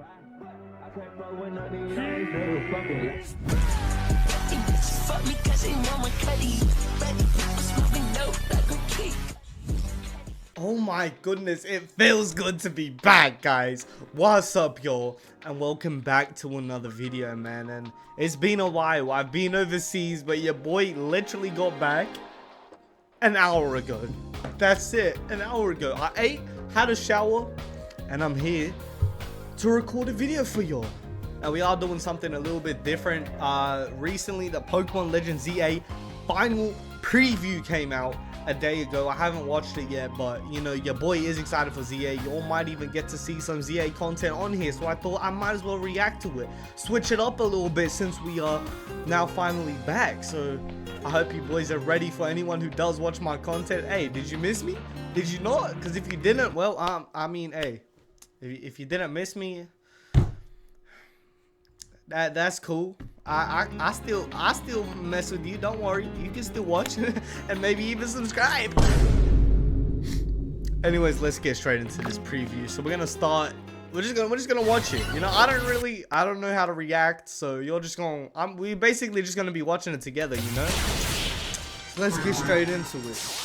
Oh my goodness, it feels good to be back, guys. What's up, y'all? And welcome back to another video, man. And it's been a while. I've been overseas, but your boy literally got back an hour ago. That's it, an hour ago. I ate, had a shower, and I'm here to record a video for y'all. Now, we are doing something a little bit different. Recently, the Pokemon Legends ZA final preview came out a day ago. I haven't watched it yet, but you know, your boy is excited for ZA. You all might even get to see some ZA content on here, so I thought I might as well react to it, switch it up a little bit since we are now finally back. So I hope you boys are ready. For anyone who does watch my content, hey, did you miss me? Did you not? Because if you didn't, well, I mean, hey, if you didn't miss me, that's cool. I still mess with you. Don't worry, you can still watch and maybe even subscribe. Anyways, let's get straight into this preview. So we're gonna start. We're just gonna watch it. You know, I don't know how to react. So you're just gonna. We basically just gonna be watching it together. You know. So let's get straight into it.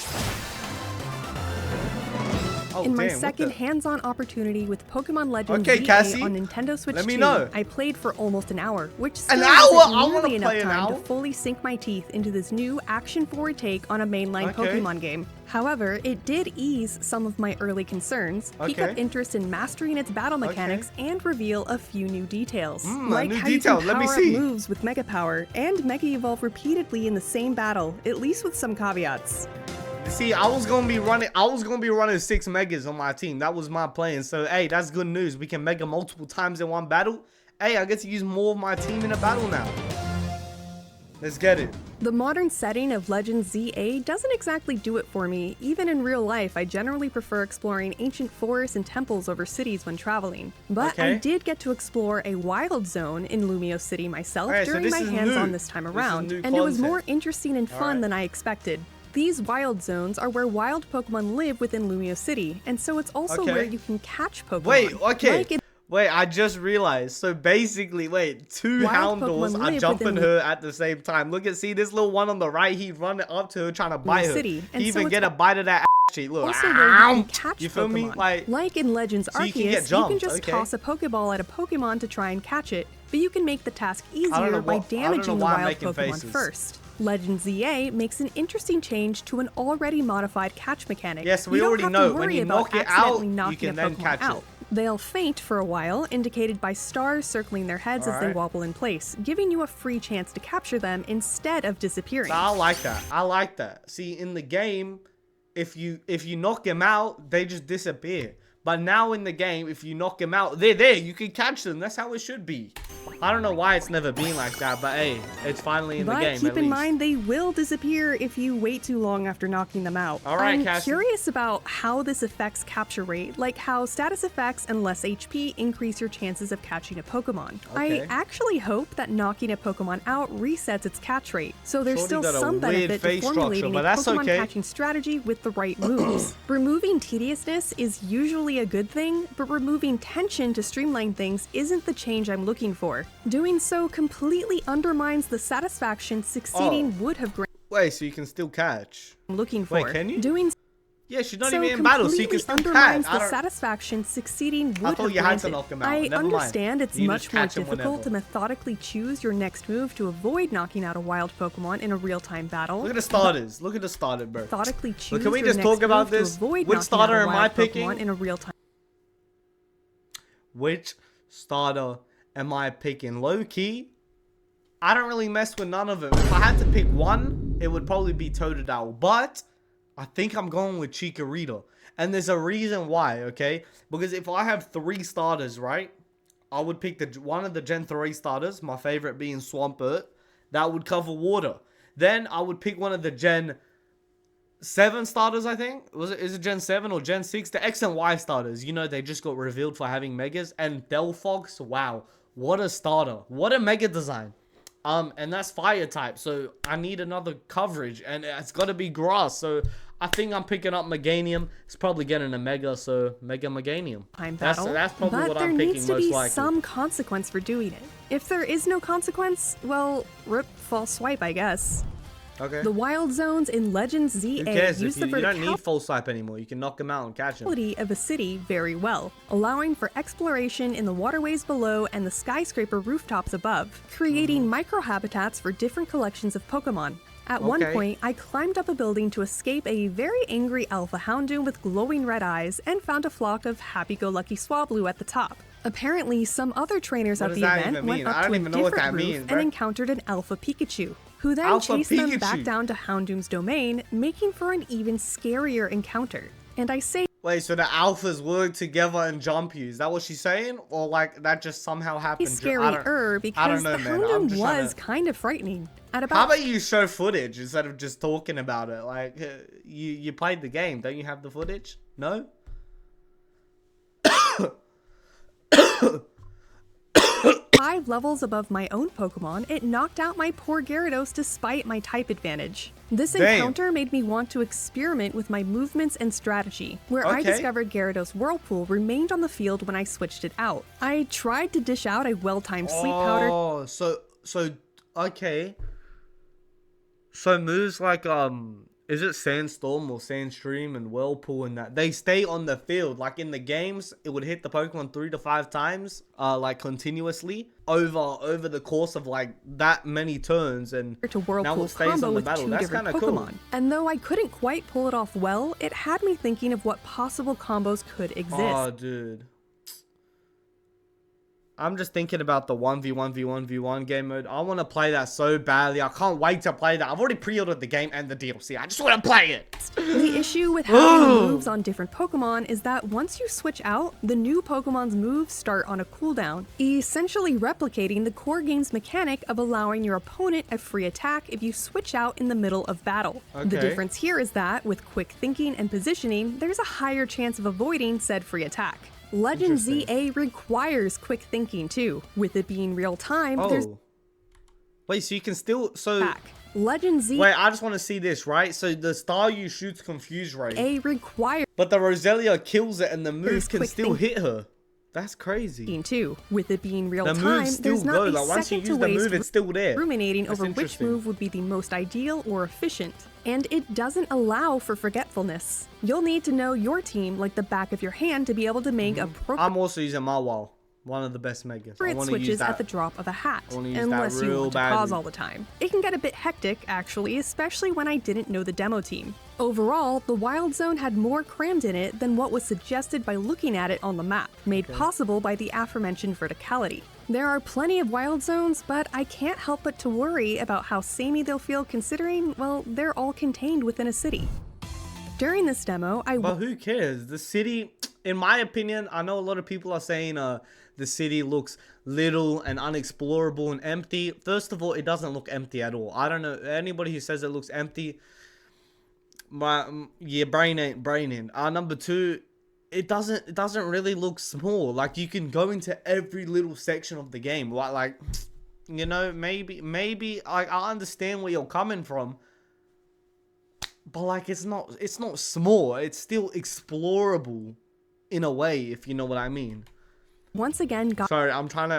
Oh, in my second hands-on opportunity with Pokemon Legends ZA Cassie, on Nintendo Switch 2, know. I played for almost an hour, which still isn't nearly enough time to fully sink my teeth into this new action-forward take on a mainline Pokemon game. However, it did ease some of my early concerns, pique up interest in mastering its battle mechanics, and reveal a few new details. Like how you can power up moves with Mega Power, and Mega Evolve repeatedly in the same battle, at least with some caveats. See, I was gonna be running 6 megas on my team. That was my plan. So hey, that's good news. We can mega multiple times in one battle. Hey, I get to use more of my team in a battle now. Let's get it. The modern setting of Legends ZA doesn't exactly do it for me. Even in real life, I generally prefer exploring ancient forests and temples over cities when traveling. But I did get to explore a wild zone in Lumio City myself during my hands-on this time around, and it was more interesting and fun than I expected. These wild zones are where wild Pokemon live within Lumio City, and so it's also where you can catch Pokemon. Wait, I just realized. So basically, two Houndours are jumping her at the same time. Look at, see this little one on the right, he's running up to her trying to bite her. He even get a bite of that ass cheek. Look, also where you can catch you feel Pokemon. me? Like in Legends Arceus, you can just toss a Pokeball at a Pokemon to try and catch it, but you can make the task easier by damaging the wild Pokemon first. Legends ZA makes an interesting change to an already modified catch mechanic. Yes, we already know when you knock it out, you can then catch it. They'll faint for a while, indicated by stars circling their heads as they wobble in place, giving you a free chance to capture them instead of disappearing. I like that. I like that. See, in the game, if you knock them out, they just disappear. But now in the game, if you knock them out, they're there. You can catch them. That's how it should be. I don't know why it's never been like that, but hey, it's finally in the game. But keep in mind, they will disappear if you wait too long after knocking them out. I'm curious about how this affects capture rate, like how status effects and less HP increase your chances of catching a Pokemon. I actually hope that knocking a Pokemon out resets its catch rate, so there's still some benefit to formulating a Pokemon catching strategy with the right moves. Removing tediousness is usually a good thing, but removing tension to streamline things isn't the change I'm looking for. Doing so completely undermines the satisfaction succeeding would have granted. Wait, so you can still catch? I'm looking for. Wait, can you? Yeah, she's not even in battle, so you can still catch. The satisfaction succeeding would have you had to knock him out. I understand it's much more difficult to methodically choose your next move to avoid knocking out a wild Pokemon in a real-time battle. Look at the starters. Look at the starter, bro. Methodically choose can we just talk about this? Which starter am I picking? In a real-time. Which starter am I picking? Low-key, I don't really mess with none of them. If I had to pick one, it would probably be Totodile. But I think I'm going with Chikorita. And there's a reason why, okay? Because if I have 3 starters, right? I would pick one of the Gen 3 starters, my favorite being Swampert. That would cover water. Then I would pick one of the Gen 7 starters, I think. Is it Gen 7 or Gen 6? The X and Y starters. You know, they just got revealed for having Megas. And Delphox, wow. What a starter. What a Mega design. And that's fire type, so I need another coverage, and it's got to be grass. So I think I'm picking up Meganium. It's probably getting a Mega, so Mega Meganium. That's probably what I'm picking most likely. But there needs to be some consequence for doing it. If there is no consequence, well, rip false swipe, I guess. Okay. The wild zones in Legends ZA use the you don't need false swipe anymore. You can knock them out and catch them. Of a city very well, allowing for exploration in the waterways below and the skyscraper rooftops above, creating microhabitats for different collections of Pokemon. At one point, I climbed up a building to escape a very angry Alpha Houndoom with glowing red eyes and found a flock of happy-go-lucky Swablu at the top. Apparently, some other trainers at the event went up to a different roof and encountered an Alpha Pikachu, who then chased them back down to Houndoom's domain, making for an even scarier encounter. And I say... Wait, so the alphas work together and jump you? Is that what she's saying? Or like, that just somehow happened? Scarier, because the Houndoom was kind of frightening. How about you show footage instead of just talking about it? Like, you played the game. Don't you have the footage? No? 5 levels above my own Pokemon, it knocked out my poor Gyarados despite my type advantage. This encounter made me want to experiment with my movements and strategy, where I discovered Gyarados Whirlpool remained on the field when I switched it out. I tried to dish out a well-timed sleep powder. Oh, okay. So moves like, is it Sandstorm or Sandstream and Whirlpool and that? They stay on the field. Like in the games, it would hit the Pokemon 3 to 5 times, like continuously over the course of like that many turns, and to Whirlpool combo with 2 different Pokemon. Cool. And though I couldn't quite pull it off well, it had me thinking of what possible combos could exist. Oh, dude. I'm just thinking about the 1v1v1v1 game mode. I want to play that so badly. I can't wait to play that. I've already pre-ordered the game and the DLC. I just want to play it. The issue with having moves on different Pokemon is that once you switch out, the new Pokemon's moves start on a cooldown, essentially replicating the core game's mechanic of allowing your opponent a free attack if you switch out in the middle of battle. The difference here is that, with quick thinking and positioning, there's a higher chance of avoiding said free attack. Legend ZA requires quick thinking too. With it being real time, there's... Wait, so you can still... Legend ZA... Wait, I just want to see this, right? So the Staryu shoots Confuse Ray. Requires... But the Roselia kills it and the move can still hit her. That's crazy. Too. With it being real time, there's not a second to waste it's still there. Ruminating over which move would be the most ideal or efficient. And it doesn't allow for forgetfulness. You'll need to know your team like the back of your hand to be able to make appropriate... I'm also using my wall. One of the best Megas. I want to switches use that. At the drop of a hat, unless you want to pause all the time. It can get a bit hectic, actually, especially when I didn't know the demo team. Overall, the Wild Zone had more crammed in it than what was suggested by looking at it on the map, made possible by the aforementioned verticality. There are plenty of Wild Zones, but I can't help but to worry about how samey they'll feel considering, well, they're all contained within a city. During this demo, But who cares? The city, in my opinion, I know a lot of people are saying the city looks little and unexplorable and empty. First of all, it doesn't look empty at all. I don't know anybody who says it looks empty. Your brain ain't braining. Number 2, it doesn't really look small. Like you can go into every little section of the game. Like you know, maybe I understand where you're coming from. But like it's not small. It's still explorable in a way, if you know what I mean. Once again, sorry, I'm trying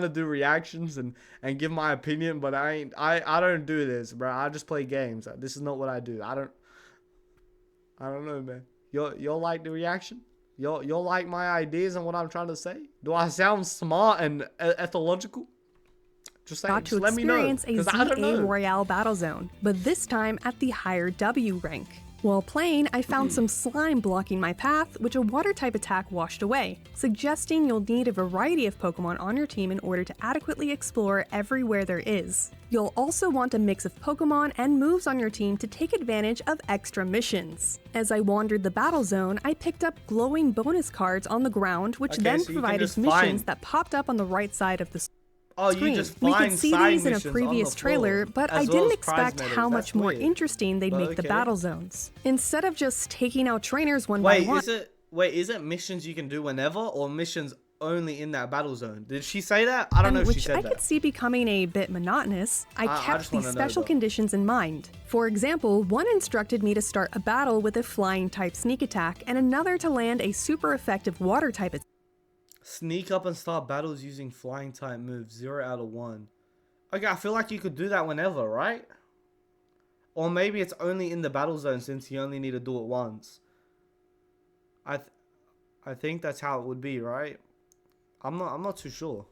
to do reactions and give my opinion, but I don't do this, bro. I just play games. This is not what I do. I don't know, man. You'll like the reaction? You'll like my ideas and what I'm trying to say? Do I sound smart and ethological? Just saying, just let me know, because I don't know. Royale Battle Zone, but this time at the higher W rank. While playing, I found some slime blocking my path, which a water-type attack washed away, suggesting you'll need a variety of Pokemon on your team in order to adequately explore everywhere there is. You'll also want a mix of Pokemon and moves on your team to take advantage of extra missions. As I wandered the battle zone, I picked up glowing bonus cards on the ground, which then provided missions that popped up on the right side of the screen. Oh, you just find we could see these in a previous trailer, but I didn't expect how much more interesting they'd make the battle zones. Instead of just taking out trainers one by one. Is it missions you can do whenever, or missions only in that battle zone. Did she say that? I don't know if she said that. Which I could see becoming a bit monotonous. I kept these special conditions in mind. For example, one instructed me to start a battle with a flying type sneak attack and another to land a super effective water type attack. Sneak up and start battles using flying type moves, 0 out of 1. Okay, I feel like you could do that whenever, right? Or maybe it's only in the battle zone since you only need to do it once. I think that's how it would be, right? I'm not too sure.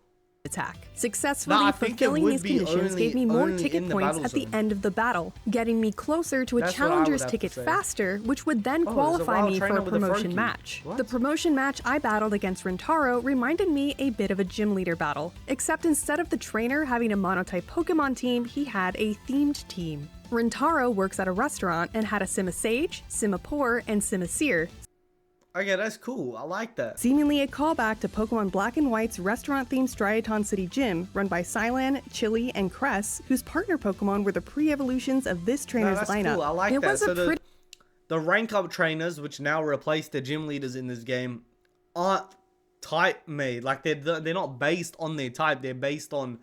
Attack. Successfully fulfilling these conditions gave me more ticket points at the end of the battle, getting me closer to a challenger's ticket faster, which would then qualify me for a promotion match. The promotion match I battled against Rentaro reminded me a bit of a gym leader battle, except instead of the trainer having a monotype Pokemon team, he had a themed team. Rentaro works at a restaurant and had a Simisage, Simipour, and Simisir. Okay, that's cool. I like that. Seemingly a callback to Pokemon Black and White's restaurant-themed Striaton City Gym, run by Cylan, Chili, and Cress, whose partner Pokemon were the pre-evolutions of this trainer's lineup. Cool. I like that. So the rank-up trainers, which now replace the gym leaders in this game, aren't type-made. Like, they're not based on their type. They're based on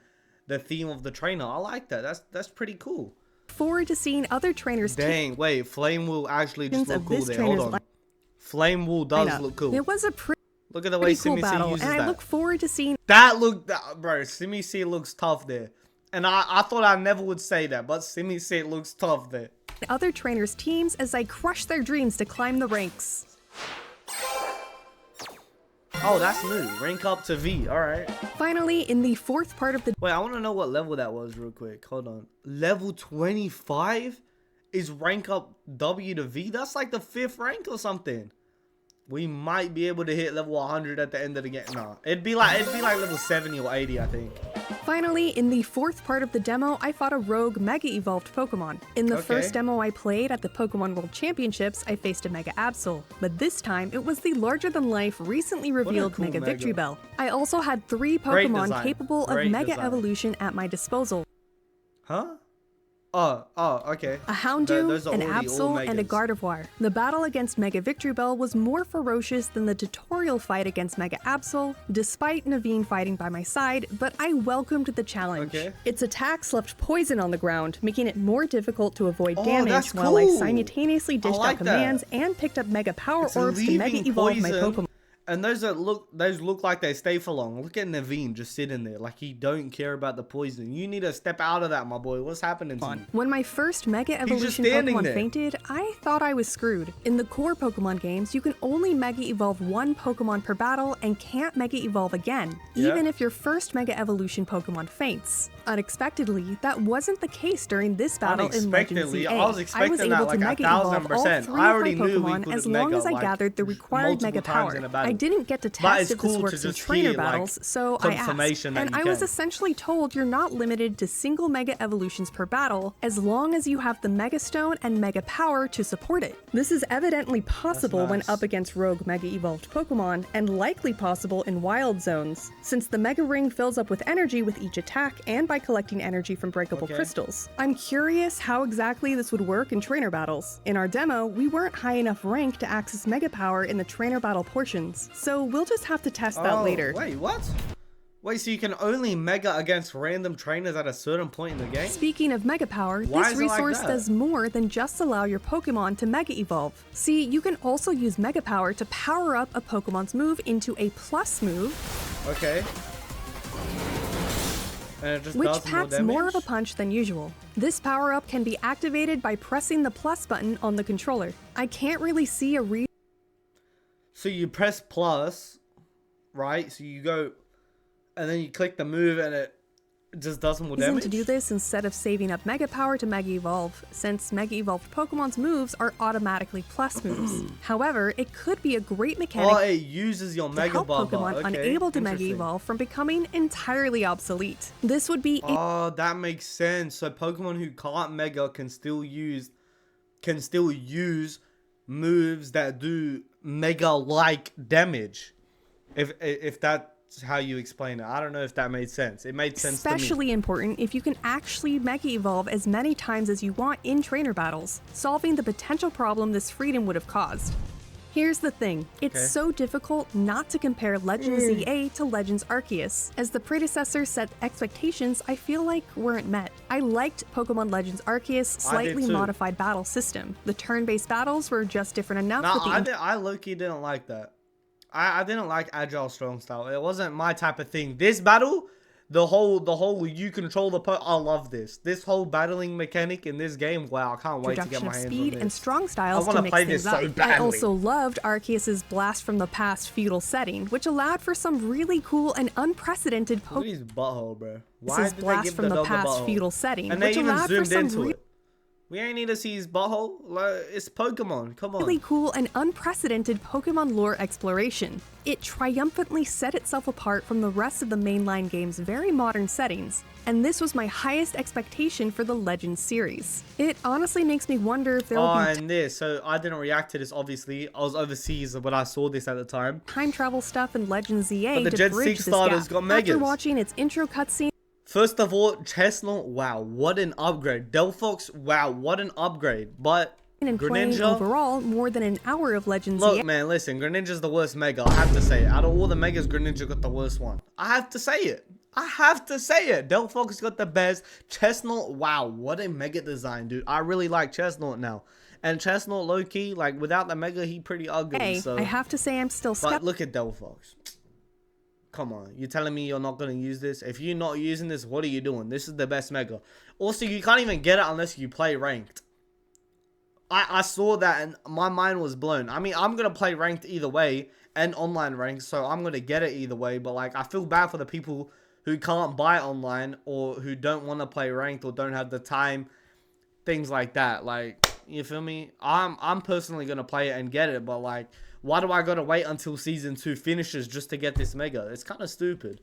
the theme of the trainer. I like that. That's pretty cool. Forward to seeing other trainers. Dang, wait, Flame will actually just look cool there. Hold on. Flame Wool does look cool. It was a look at the way cool Simi battle, uses and that. I look forward to seeing bro, Simi C looks tough there. And I thought I never would say that, but Simi C looks tough there. Other trainers' teams as I crush their dreams to climb the ranks. Oh, that's new. Rank up to V. Alright. Finally, in the fourth part of the... Wait, I want to know what level that was real quick. Hold on. Level 25 is rank up W to V? That's like the 5th rank or something. We might be able to hit level 100 at the end of the game. Nah, it'd be like level 70 or 80, I think. Finally, in the fourth part of the demo, I fought a rogue Mega Evolved Pokemon. In the first demo I played at the Pokemon World Championships, I faced a Mega Absol, but this time it was the larger-than-life, recently revealed cool Mega Victreebel. I also had 3 Pokemon capable of Mega Evolution at my disposal. Huh? Oh, okay. A Houndoom, an Absol, and a Gardevoir. The battle against Mega Victreebel was more ferocious than the tutorial fight against Mega Absol, despite Naveen fighting by my side, but I welcomed the challenge. Its attacks left poison on the ground, making it more difficult to avoid damage while I simultaneously dished out commands and picked up Mega Power Orbs to Mega Evolve my Pokemon. And those look like they stay for long. Look at Naveen just sitting there like he don't care about the poison. You need to step out of that, my boy. What's happening to you? When my first Mega Evolution Pokemon fainted, I thought I was screwed. In the core Pokemon games, you can only Mega Evolve 1 Pokemon per battle and can't Mega Evolve again, even if your first Mega Evolution Pokemon faints. Unexpectedly, that wasn't the case during this battle in Legend ZA. I was expecting that like 1000%. I already knew we could as long as I gathered the required Mega Power. I didn't get to test if this works in trainer battles, so I asked. And I was essentially told you're not limited to single Mega Evolutions per battle, as long as you have the Mega Stone and Mega Power to support it. This is evidently possible when up against rogue Mega Evolved Pokemon, and likely possible in wild zones, since the Mega Ring fills up with energy with each attack and by collecting energy from breakable crystals. I'm curious how exactly this would work in trainer battles. In our demo, we weren't high enough rank to access Mega Power in the trainer battle portions, so we'll just have to test that later. Wait, what? Wait, so you can only Mega against random trainers at a certain point in the game? Speaking of Mega Power, this resource does more than just allow your Pokemon to Mega Evolve. See, you can also use Mega Power to power up a Pokemon's move into a plus move. Okay. And it just which packs more of a punch than usual. This power-up can be activated by pressing the plus button on the controller. I can't really see a reason. So you press plus, right? So you go, and then you click the move and it just does more damage? To do this instead of saving up Mega Power to Mega Evolve, since Mega Evolved Pokemon's moves are automatically plus moves. However, it could be a great mechanic it uses your Mega help Pokemon unable to Mega Evolve from becoming entirely obsolete. This would be that makes sense. So Pokemon who can't Mega can still use moves that do Mega-like damage. If that's how you explain it. I don't know if that made sense. It made sense to me. Especially important if you can actually Mega Evolve as many times as you want in trainer battles, solving the potential problem this freedom would have caused. Here's the thing, it's so difficult not to compare Legends ZA to Legends Arceus. As the predecessor set expectations I feel like weren't met. I liked Pokemon Legends Arceus' slightly modified battle system. The turn-based battles were just different enough I low-key didn't like that. I didn't like agile strong style. It wasn't my type of thing. This battle, the whole you control the I love this. This whole battling mechanic in this game. Wow, I can't wait to get my hands on this. Speed and strong styles to mix things up. I also loved Arceus' Blast from the Past feudal setting, which allowed for some really cool and unprecedented Look at his butthole, bro. Why did they give the dog the butthole? Feudal setting, and they even zoomed into it. We ain't need to see his butthole. It's Pokemon. Come on. Really cool and unprecedented Pokemon lore exploration. It triumphantly set itself apart from the rest of the mainline game's very modern settings, and this was my highest expectation for the Legends series. It honestly makes me wonder if there'll be and this. So I didn't react to this, obviously. I was overseas when I saw this at the time. Time travel stuff in Legends ZA but the Gen 6 starters got Megas. After watching its intro cutscene, first of all, Chestnut, wow, what an upgrade. Delphox, wow, what an upgrade. But Greninja, overall, more than an hour of Legends Look, man, listen, Greninja's the worst Mega. I have to say it. Out of all the Megas, Greninja got the worst one. I have to say it. I have to say it. Delphox got the best. Chestnut, wow, what a Mega design, dude. I really like Chestnut now. And Chestnut, low-key, like, without the Mega, he pretty ugly. Hey, so. I have to say I'm still skeptical. But look at Delphox. Come on, you're telling me you're not going to use this? If you're not using this, what are you doing? This is the best Mega. Also, you can't even get it unless you play ranked. I saw that and my mind was blown. I mean, I'm going to play ranked either way and online ranked, so I'm going to get it either way. But, like, I feel bad for the people who can't buy online or who don't want to play ranked or don't have the time, things like that. Like, you feel me? I'm personally going to play it and get it, but, like, why do I gotta wait until Season 2 finishes just to get this Mega? It's kind of stupid.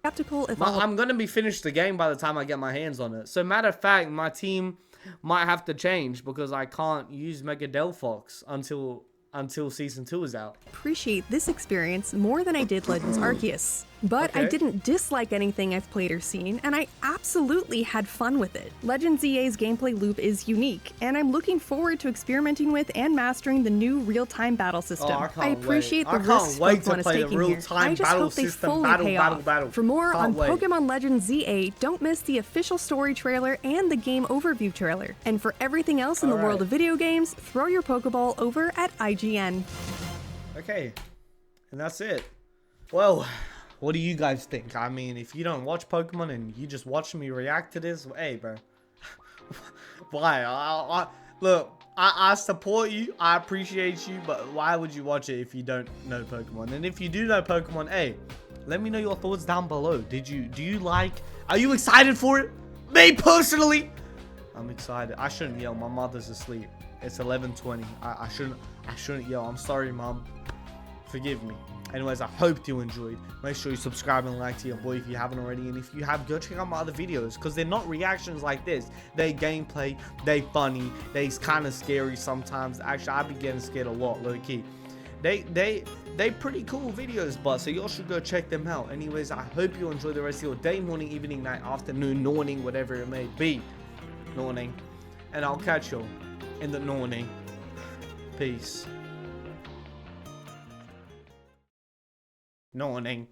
Skeptical if I'm gonna be finished the game by the time I get my hands on it. So, matter of fact, my team might have to change because I can't use Mega Delphox until Season 2 is out. Appreciate this experience more than I did Legends Arceus. But I didn't dislike anything I've played or seen, and I absolutely had fun with it. Legends ZA's gameplay loop is unique, and I'm looking forward to experimenting with and mastering the new real-time battle system. I appreciate the risks Pokemon is taking here. I just hope they fully pay off. For more on Pokemon Legends ZA, don't miss the official story trailer and the game overview trailer. And for everything else in the world of video games, throw your Pokeball over at IGN. Okay, and that's it. Well, what do you guys think? I mean, if you don't watch Pokemon and you just watch me react to this, hey, bro. Why? Look, I support you. I appreciate you. But why would you watch it if you don't know Pokemon? And if you do know Pokemon, hey, let me know your thoughts down below. Are you excited for it? Me personally, I'm excited. I shouldn't yell. My mother's asleep. It's 11:20. I shouldn't yell. I'm sorry, Mom. Forgive me. Anyways, I hope you enjoyed. Make sure you subscribe and like to your boy if you haven't already. And if you have, go check out my other videos. Because they're not reactions like this. They gameplay. They funny. They kind of scary sometimes. Actually, I be getting scared a lot, low key. They pretty cool videos, but so y'all should go check them out. Anyways, I hope you enjoy the rest of your day, morning, evening, night, afternoon, morning, whatever it may be. Morning. And I'll catch you in the morning. Peace. Morning.